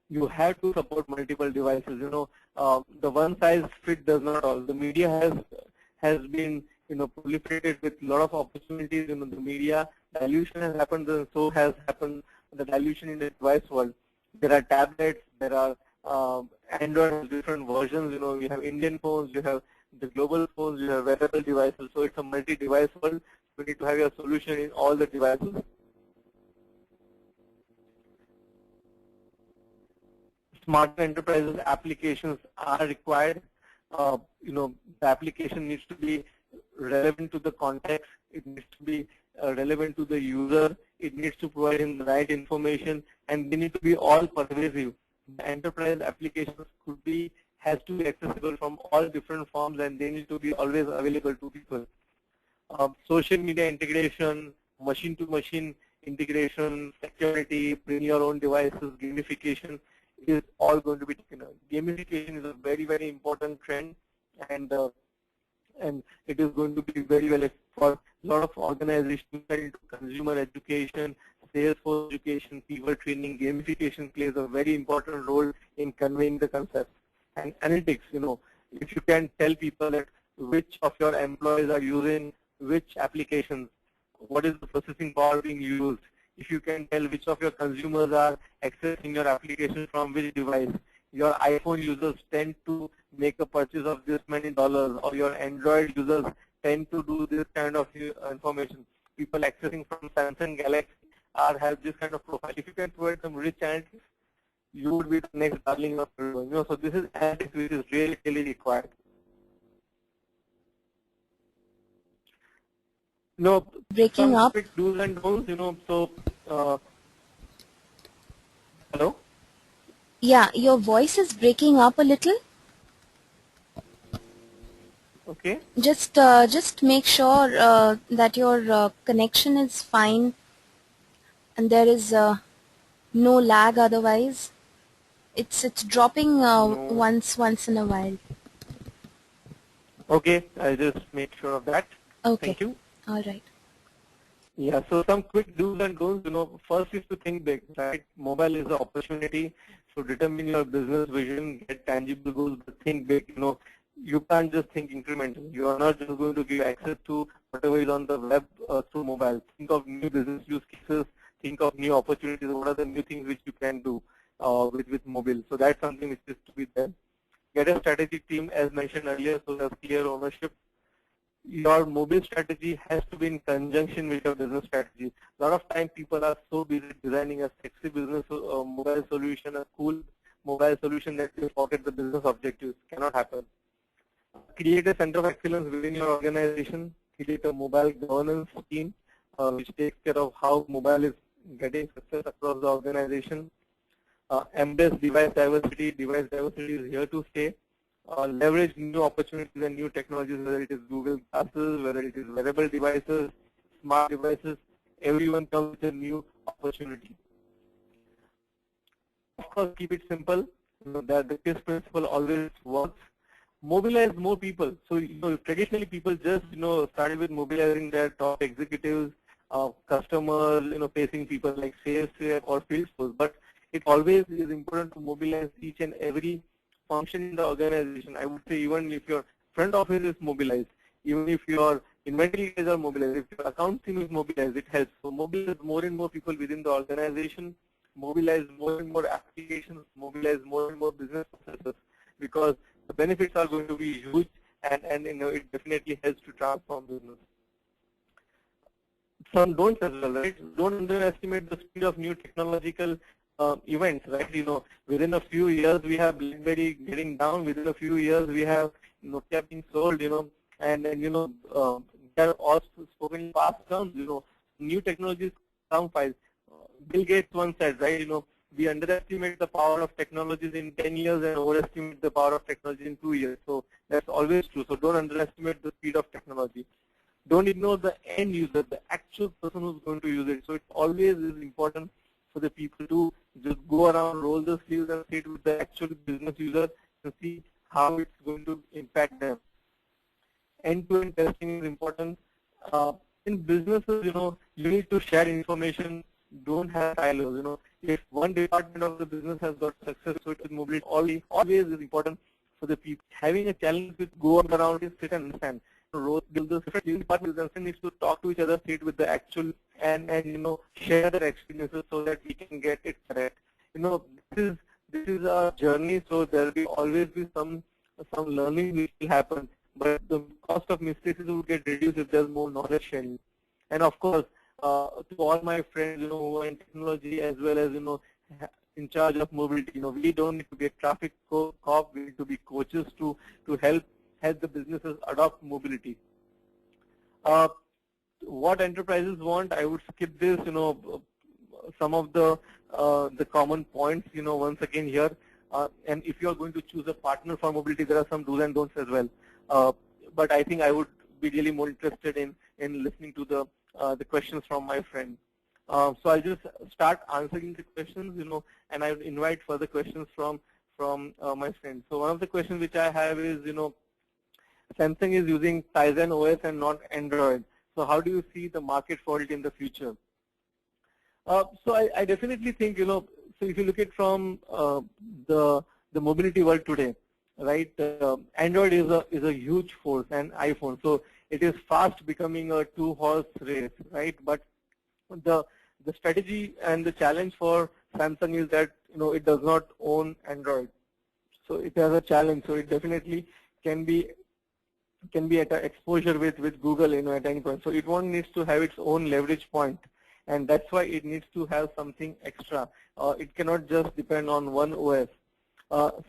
You have to support multiple devices. The one size fit does not all. The media has been proliferated with a lot of opportunities. The media dilution has happened, and so has happened the dilution in the device world. There are tablets, there are Android has different versions. You have Indian phones, you have the global phones, you have wearable devices. So it's a multi-device world. You need to have your solution in all the devices. Smart enterprises applications are required. The application needs to be relevant to the context. It needs to be relevant to the user. It needs to provide him the right information, and they need to be all pervasive. The enterprise applications has to be accessible from all different forms, and they need to be always available to people. Social media integration, machine-to-machine integration, security, bring your own devices, gamification is all going to be taken up. Gamification is a very, very important trend, and and it is going to be very well for a lot of organizations into consumer education, Salesforce education, people training, gamification plays a very important role in conveying the concept. And analytics, if you can tell people that which of your employees are using which applications, what is the processing power being used, if you can tell which of your consumers are accessing your application from which device, your iPhone users tend to make a purchase of this many dollars, or your Android users tend to do this kind of information. People accessing from Samsung Galaxy have this kind of profile. If you can provide some rich analytics, you would be the next darling of everyone. So this is analytics which is really required. Breaking Some up. quick do's and don'ts, hello? Yeah, your voice is breaking up a little. Okay. Just make sure that your connection is fine and there is no lag otherwise. It's dropping No. once in a while. Okay, I'll just make sure of that. Okay. Thank you. All right. Yeah, so some quick do's and don'ts, first is to think big, right? Mobile is an opportunity, so determine your business vision, get tangible goals, but think big, you can't just think incremental. You are not just going to give access to whatever is on the web through mobile. Think of new business use cases, think of new opportunities, what are the new things which you can do with mobile. So that's something which is to be there. Get a strategic team as mentioned earlier, so there's clear ownership. Your mobile strategy has to be in conjunction with your business strategy. A lot of time people are so busy designing a sexy business mobile solution, a cool mobile solution that they forget the business objectives. Cannot happen. Create a center of excellence within your organization. Create a mobile governance team which takes care of how mobile is getting success across the organization. Embrace device diversity. Device diversity is here to stay. Leverage new opportunities and new technologies, whether it is Google Glasses, whether it is wearable devices, smart devices, everyone comes with a new opportunity. Of course, keep it simple. That the KISS principle always works. Mobilize more people. So, traditionally people just, started with mobilizing their top executives, customers, facing people like sales or field force. But it always is important to mobilize each and every function in the organization. I would say even if your front office is mobilized, even if your inventory guys are mobilized, if your account team is mobilized, it helps. So mobilize more and more people within the organization, mobilize more and more applications, mobilize more and more business processes, because the benefits are going to be huge, and it definitely helps to transform business. Some don'ts as well, right? Don't underestimate the speed of new technological events, right? Within a few years we have BlackBerry getting down. Within a few years we have Nokia being sold, and they are all spoken in past terms. New technologies come fast. Bill Gates once said, right? We underestimate the power of technologies in 10 years and overestimate the power of technology in 2 years. So that's always true. So don't underestimate the speed of technology. Don't ignore the end user, the actual person who's going to use it. So it always is important for the people to just go around, roll the sleeves and sit with the actual business user and see how it's going to impact them. End-to-end testing is important. In businesses, you need to share information. Don't have silos. If one department of the business has got success with mobility, always is important for the people. Having a challenge with go around is sit and understand. The different departments needs to talk to each other, sit with the actual and share their experiences so that we can get it correct. This is a journey, so there will always be some learning which will happen, but the cost of mistakes will get reduced if there's more knowledge sharing. And of course, to all my friends, who are in technology as well as in charge of mobility, we don't need to be a traffic cop. We need to be coaches to help the businesses adopt mobility. What enterprises want, I would skip this. Some of the common points. Once again here, and if you are going to choose a partner for mobility, there are some do's and don'ts as well. But I think I would be really more interested in listening to the questions from my friend. So I'll just start answering the questions, and I will invite further questions from my friend. So one of the questions which I have is, Samsung is using Tizen OS and not Android. So how do you see the market for it in the future? So I definitely think, so if you look at from the mobility world today, right? Android is a huge force, and iPhone. So it is fast becoming a two-horse race, right? But the strategy and the challenge for Samsung is that it does not own Android. So it has a challenge. So it definitely can be at an exposure with Google, at any point. So it needs to have its own leverage point, and that's why it needs to have something extra. It cannot just depend on one OS.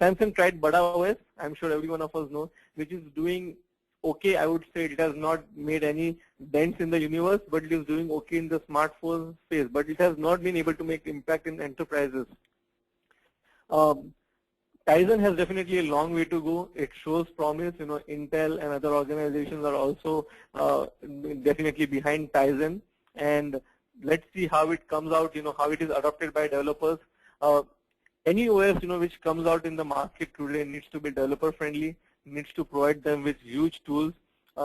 Samsung tried Bada OS, I'm sure every one of us knows, which is doing okay. I would say it has not made any dents in the universe, but it is doing okay in the smartphone space. But it has not been able to make impact in enterprises. Tizen has definitely a long way to go. It shows promise. Intel and other organizations are also definitely behind Tizen, and let's see how it comes out. How it is adopted by developers. Any OS which comes out in the market today needs to be developer friendly, needs to provide them with huge tools,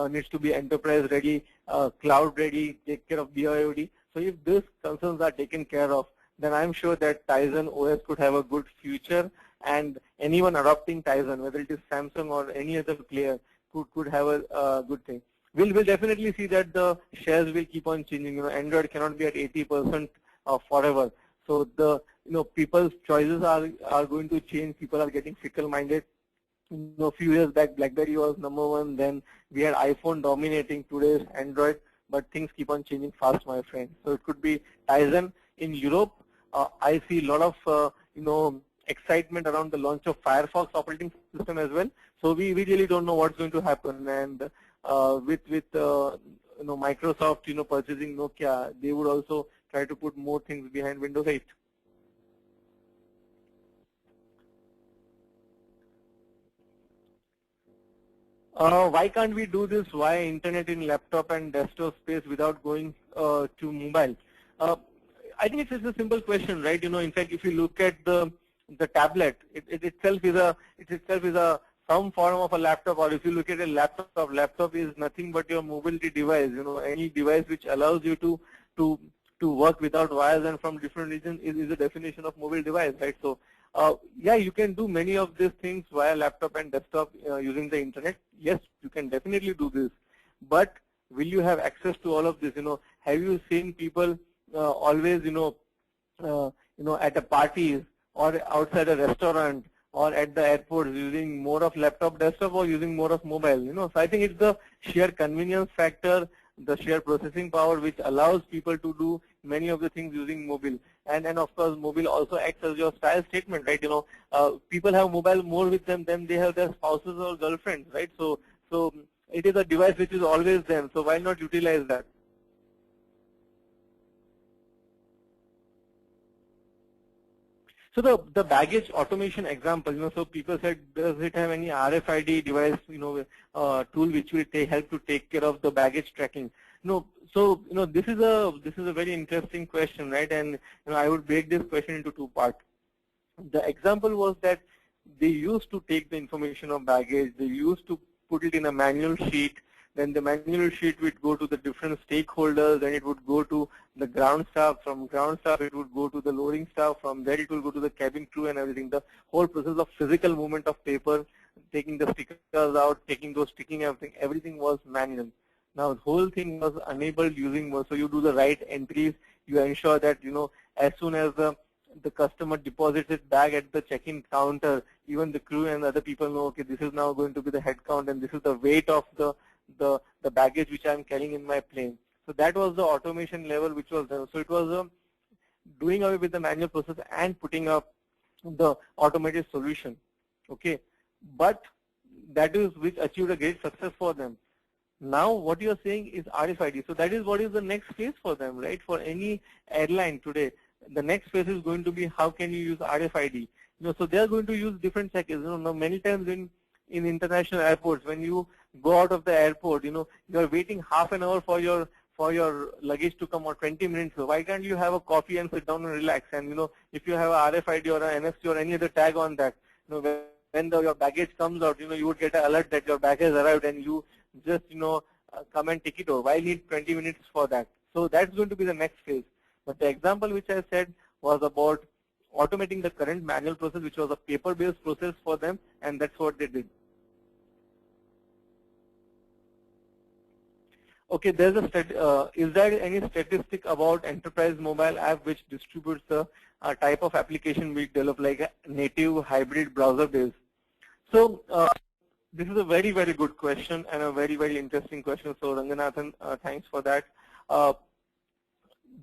needs to be enterprise ready, cloud ready, take care of BYOD. So if these concerns are taken care of, then I'm sure that Tizen OS could have a good future, and anyone adopting Tizen, whether it is Samsung or any other player, could have a good thing. We'll definitely see that the shares will keep on changing. Android cannot be at 80% forever. So the people's choices are going to change. People are getting fickle-minded. A few years back, BlackBerry was #1. Then we had iPhone dominating today's Android. But things keep on changing fast, my friend. So it could be Tizen in Europe. I see a lot of excitement around the launch of Firefox operating system as well. So we really don't know what's going to happen. And with Microsoft purchasing Nokia, they would also try to put more things behind Windows 8. Why can't we do this via internet in laptop and desktop space without going to mobile? I think it's a simple question, right? In fact, if you look at the tablet, it itself is a some form of a laptop. Or if you look at a laptop is nothing but your mobility device. Any device which allows you to work without wires and from different regions is a definition of mobile device, right? So yeah, you can do many of these things via laptop and desktop using the internet. Yes, you can definitely do this, but will you have access to all of this? Have you seen people always at a parties or outside a restaurant or at the airport using more of laptop, desktop, or using more of mobile? So I think it's the sheer convenience factor, the sheer processing power, which allows people to do many of the things using mobile. And of course, mobile also acts as your style statement, right? People have mobile more with them than they have their spouses or girlfriends, right? So it is a device which is always them. So why not utilize that? So the baggage automation example, so people said, does it have any RFID device, tool which will help to take care of the baggage tracking? No. So this is a very interesting question, right? And I would break this question into two parts. The example was that they used to take the information of baggage, they used to put it in a manual sheet. Then the manual sheet would go to the different stakeholders, then it would go to the ground staff. From ground staff, it would go to the loading staff. From there, it will go to the cabin crew and everything. The whole process of physical movement of paper, taking the stickers out, taking those sticking, everything was manual. Now, the whole thing was enabled using, so you do the right entries. You ensure that, as soon as the customer deposits his bag at the check-in counter, even the crew and other people know, okay, this is now going to be the head count and this is the weight of the baggage which I'm carrying in my plane. So that was the automation level which was there. So it was doing away with the manual process and putting up the automated solution. Okay, but that is which achieved a great success for them. Now what you are saying is RFID. So that is what is the next phase for them, right? For any airline today, the next phase is going to be how can you use RFID. So they are going to use different cycles. Now many times in international airports, when you go out of the airport, you are waiting half an hour for your luggage to come, or 20 minutes. So why can't you have a coffee and sit down and relax? And if you have a RFID or an NFC or any other tag on that, when when your baggage comes out, you would get an alert that your bag has arrived, and you just, come and take it over. Why need 20 minutes for that? So that's going to be the next phase. But the example which I said was about automating the current manual process, which was a paper-based process for them, and that's what they did. Okay, there's is there any statistic about enterprise mobile app which distributes the type of application we develop, like a native, hybrid, browser-based? So this is a very, very good question and a very, very interesting question. So Ranganathan, thanks for that.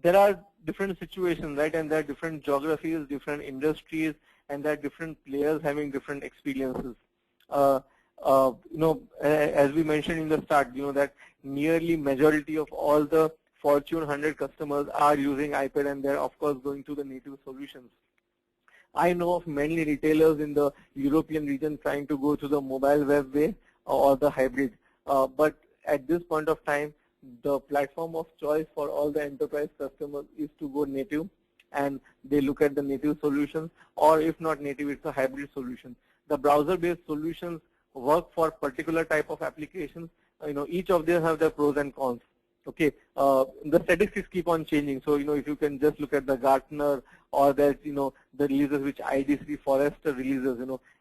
There are different situations, right? And there are different geographies, different industries, and there are different players having different experiences. As we mentioned in the start, that nearly majority of all the Fortune 100 customers are using iPad, and they're of course going to the native solutions. I know of many retailers in the European region trying to go to the mobile web way or the hybrid. But at this point of time, the platform of choice for all the enterprise customers is to go native, and they look at the native solutions, or if not native, it's a hybrid solution. The browser-based solutions work for particular type of applications. Each of them have their pros and cons. Okay, the statistics keep on changing. So if you can just look at the Gartner, or that the releases which IDC Forrester releases,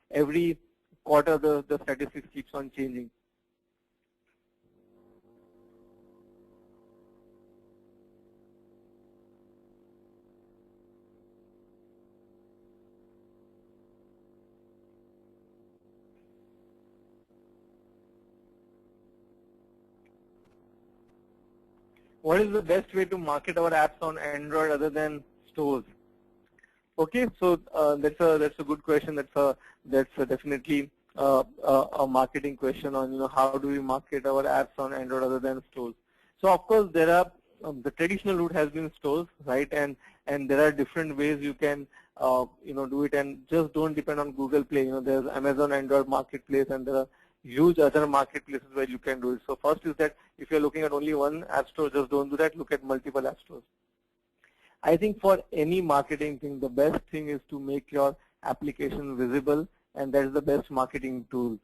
every quarter the statistics keeps on changing. What is the best way to market our apps on Android other than stores? Okay, so that's a good question. That's definitely a marketing question on how do we market our apps on Android other than stores. So of course there are the traditional route has been stores, right? And there are different ways you can do it, and just don't depend on Google Play. There's Amazon Android Marketplace, and there are huge other marketplaces where you can do it. So first is that if you're looking at only one app store, just don't do that. Look at multiple app stores. I think for any marketing thing, the best thing is to make your application visible, and that is the best marketing tool.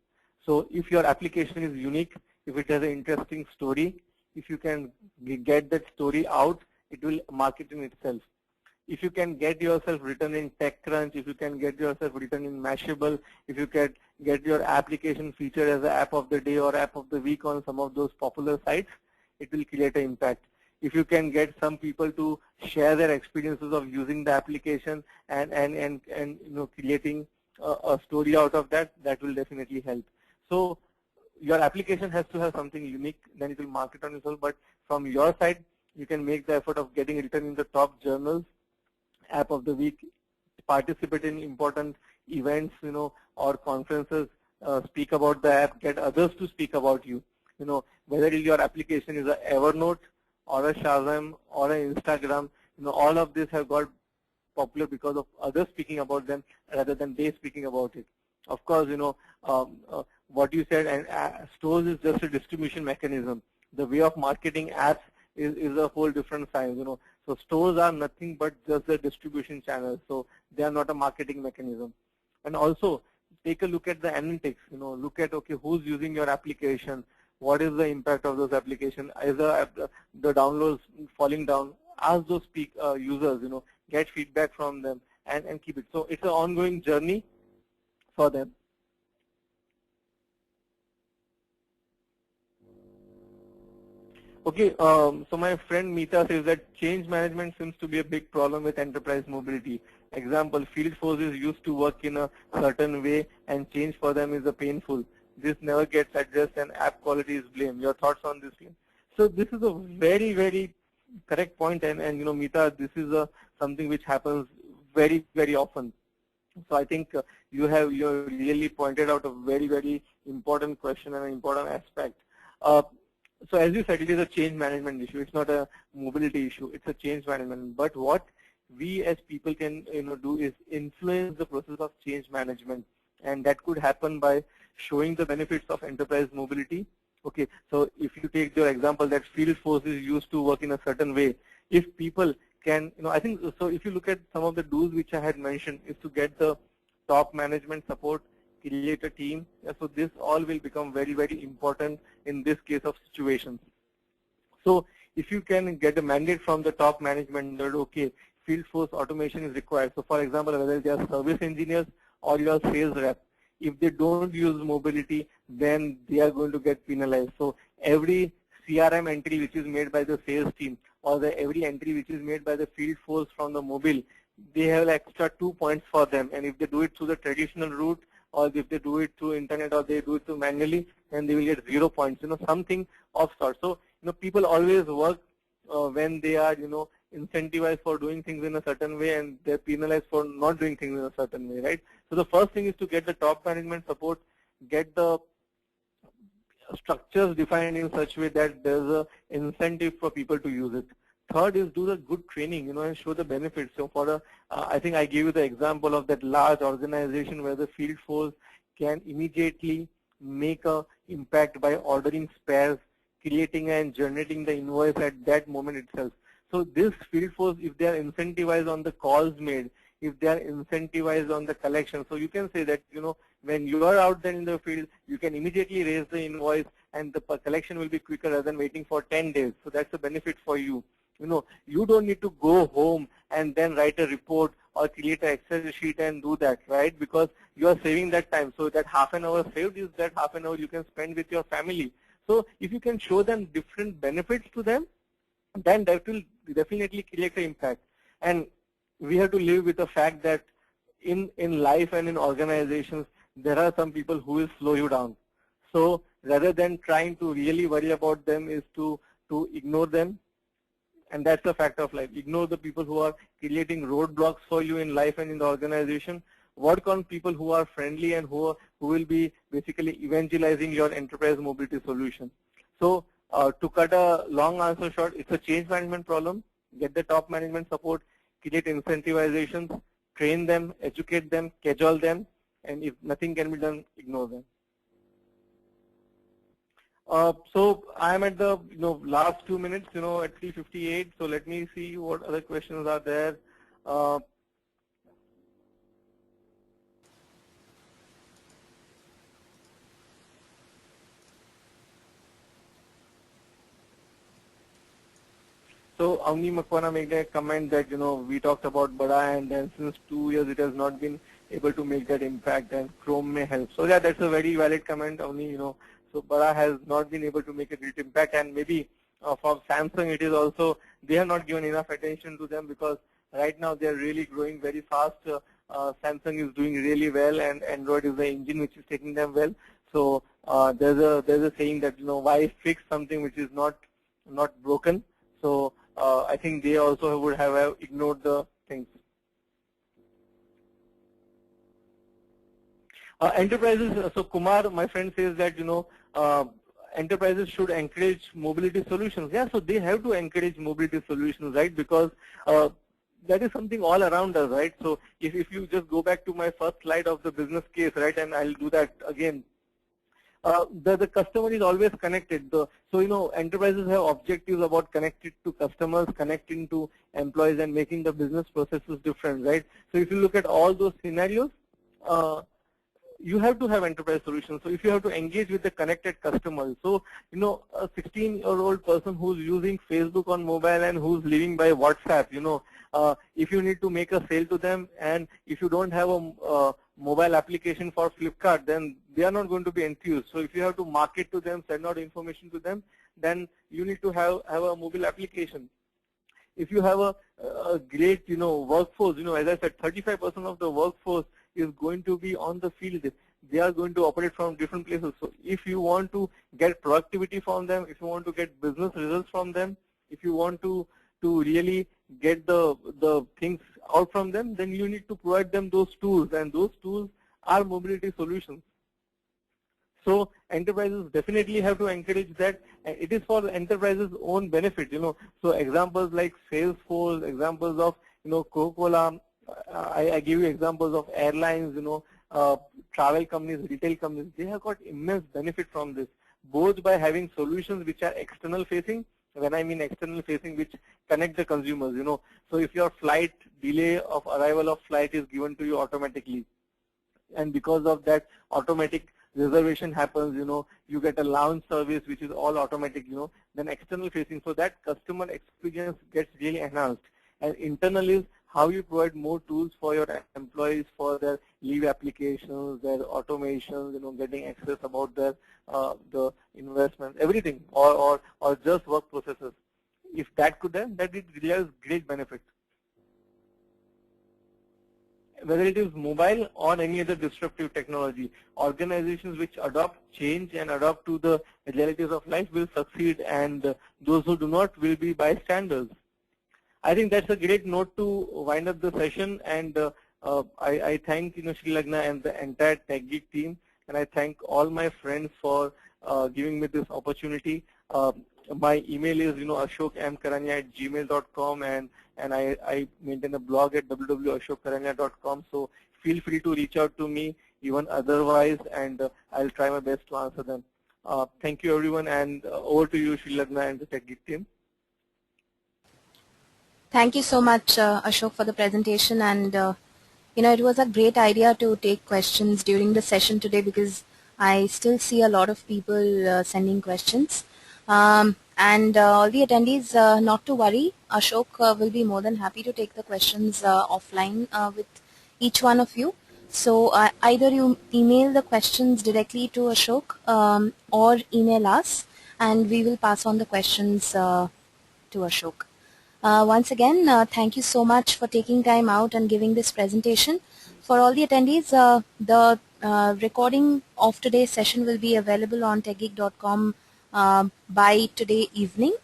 So if your application is unique, if it has an interesting story, if you can get that story out, it will market in itself. If you can get yourself written in TechCrunch, if you can get yourself written in Mashable, if you can get your application featured as an app of the day or app of the week on some of those popular sites, it will create an impact. If you can get some people to share their experiences of using the application and creating a story out of that, that will definitely help. So your application has to have something unique, then it will market on itself. But from your side, you can make the effort of getting written in the top journals, app of the week, participate in important events, or conferences, speak about the app, get others to speak about you. Whether your application is a Evernote or a Shazam or an Instagram, all of this have got popular because of others speaking about them rather than they speaking about it. Of course, what you said, and stores is just a distribution mechanism. The way of marketing apps is a whole different science. So stores are nothing but just the distribution channels. So they are not a marketing mechanism. And also take a look at the analytics. Look at, okay, who's using your application? What is the impact of those applications? Is the downloads falling down? Ask those users, get feedback from them and keep it. So it's an ongoing journey for them. Okay, so my friend Meeta says that change management seems to be a big problem with enterprise mobility. Example, field forces used to work in a certain way, and change for them is a painful. This never gets addressed, and app quality is blamed. Your thoughts on this? So this is a very, very correct point, and Meeta, this is something which happens very, very often. So I think you really pointed out a very, very important question and an important aspect. So as you said, it is a change management issue. It's not a mobility issue. It's a change management. But what we as people can do is influence the process of change management, and that could happen by showing the benefits of enterprise mobility. Okay, so if you take your example that field forces used to work in a certain way, if people can, I think, so if you look at some of the do's which I had mentioned, is to get the top management support, create a team. So this all will become very, very important in this case of situations. So if you can get a mandate from the top management that, okay, field force automation is required. So for example, whether they are service engineers or your sales rep, if they don't use mobility, then they are going to get penalized. So every CRM entry which is made by the sales team or every entry which is made by the field force from the mobile, they have extra 2 points for them. And if they do it through the traditional route, or if they do it through internet, or they do it through manually, then they will get 0 points, something of sort. So, people always work when they are, incentivized for doing things in a certain way, and they're penalized for not doing things in a certain way, right? So the first thing is to get the top management support, get the structures defined in such a way that there's a incentive for people to use it. Third is do the good training, and show the benefits. So for I think I gave you the example of that large organization where the field force can immediately make a impact by ordering spares, creating and generating the invoice at that moment itself. So this field force, if they are incentivized on the calls made, if they are incentivized on the collection, so you can say that, when you are out there in the field, you can immediately raise the invoice and the collection will be quicker rather than waiting for 10 days. So that's a benefit for you. You don't need to go home and then write a report or create an Excel sheet and do that, right? Because you are saving that time. So that half an hour saved is that half an hour you can spend with your family. So if you can show them different benefits to them, then that will definitely create an impact. And we have to live with the fact that in life and in organizations, there are some people who will slow you down. So rather than trying to really worry about them is to ignore them. And that's a fact of life. Ignore the people who are creating roadblocks for you in life and in the organization. Work on people who are friendly and who will be basically evangelizing your enterprise mobility solution. So to cut a long answer short, it's a change management problem. Get the top management support, create incentivizations, train them, educate them, cajole them, and if nothing can be done, ignore them. So I am at the last 2 minutes, at 3:58. So let me see what other questions are there. So Avni Makwana made a comment that we talked about Bada, and then since 2 years it has not been able to make that impact, and Chrome may help. So yeah, that's a very valid comment, Avni. So Bada has not been able to make a great impact, and maybe for Samsung it is also they have not given enough attention to them, because right now they are really growing very fast. Samsung is doing really well, and Android is the engine which is taking them well. So there's a saying that why fix something which is not broken. So I think they also would have ignored the things. Enterprises, so Kumar, my friend, says that enterprises should encourage mobility solutions. Yeah, so they have to encourage mobility solutions, right? Because that is something all around us, right? So if you just go back to my first slide of the business case, right, and I'll do that again. The customer is always connected. So enterprises have objectives about connected to customers, connecting to employees, and making the business processes different, right? So if you look at all those scenarios, you have to have enterprise solutions. So if you have to engage with the connected customers, so a 16-year-old person who's using Facebook on mobile and who's living by WhatsApp, if you need to make a sale to them, and if you don't have a mobile application for Flipkart, then they are not going to be enthused. So if you have to market to them, send out information to them, then you need to have a mobile application. If you have a great workforce, as I said, 35% of the workforce is going to be on the field. They are going to operate from different places. So if you want to get productivity from them, if you want to get business results from them, if you want to really get the things out from them, then you need to provide them those tools, and those tools are mobility solutions. So enterprises definitely have to encourage that. It is for the enterprises' own benefit, So examples like Salesforce, examples of Coca-Cola. I give you examples of airlines, travel companies, retail companies. They have got immense benefit from this, both by having solutions which are external facing. When I mean external facing, which connect the consumers, So if your flight delay of arrival of flight is given to you automatically, and because of that automatic reservation happens, you get a lounge service which is all automatic, then external facing, so that customer experience gets really enhanced. And internal is how you provide more tools for your employees for their leave applications, their automations, getting access about their the investments, everything, or just work processes. If that could then, that it really has great benefit. Whether it is mobile or any other disruptive technology, organizations which adopt change and adopt to the realities of life will succeed, and those who do not will be bystanders. I think that's a great note to wind up the session, and I thank Sri Lagna and the entire TechGeek team, and I thank all my friends for giving me this opportunity. My email is ashokmkarania@gmail.com, and I maintain a blog at www.ashokkarania.com. So feel free to reach out to me even otherwise, and I'll try my best to answer them. Thank you everyone, and over to you, Sri Lagna and the TechGeek team. Thank you so much, Ashok, for the presentation, and it was a great idea to take questions during the session today, because I still see a lot of people sending questions. And all the attendees, not to worry, Ashok will be more than happy to take the questions offline with each one of you. So either you email the questions directly to Ashok or email us, and we will pass on the questions to Ashok. Once again, thank you so much for taking time out and giving this presentation. For all the attendees, the recording of today's session will be available on techgeek.com by today evening.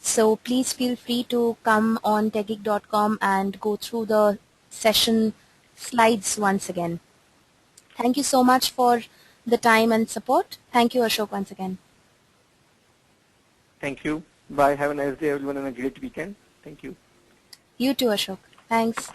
So please feel free to come on techgeek.com and go through the session slides once again. Thank you so much for the time and support. Thank you, Ashok, once again. Thank you. Bye. Have a nice day, everyone, and a great weekend. Thank you. You too, Ashok. Thanks.